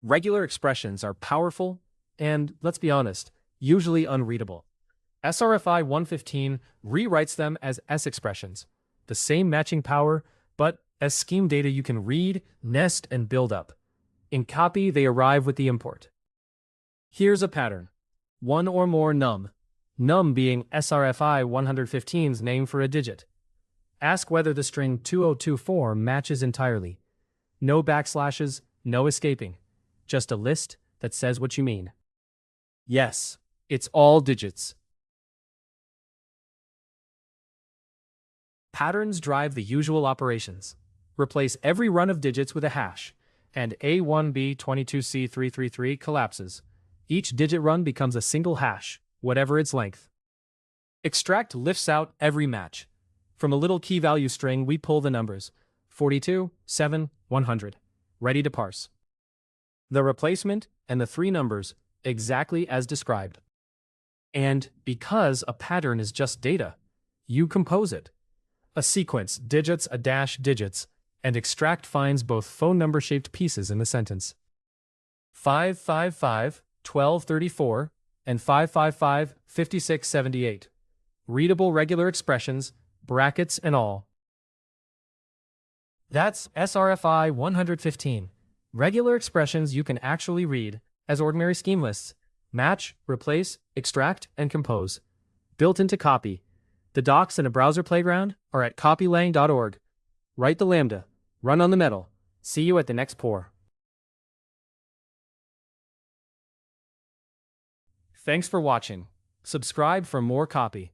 Regular expressions are powerful and, let's be honest, usually unreadable. SRFI 115 rewrites them as S expressions, the same matching power, but as scheme data you can read, nest, and build up. In Kaappi, they arrive with the import. Here's a pattern. One or more num. Num being SRFI 115's name for a digit. Ask whether the string 2024 matches entirely. No backslashes, no escaping. Just a list that says what you mean. Yes, it's all digits. Patterns drive the usual operations. Replace every run of digits with a hash, and A1B22C333 collapses. Each digit run becomes a single hash, whatever its length. Extract lifts out every match. From a little key value string, we pull the numbers 42, 7, 100, ready to parse. The replacement and the three numbers exactly as described. And because a pattern is just data, you compose it. A sequence, digits, a dash, digits, and extract finds both phone number-shaped pieces in the sentence. 555, 1234, and 555, 5678. Readable regular expressions, brackets and all. That's SRFI 115. Regular expressions you can actually read as ordinary scheme lists. Match, replace, extract, and compose. Built into Kaappi. The docs and a browser playground are at kaappilang.org. Write the lambda. Run on the metal. See you at the next pour. Thanks for watching. Subscribe for more Kaappi.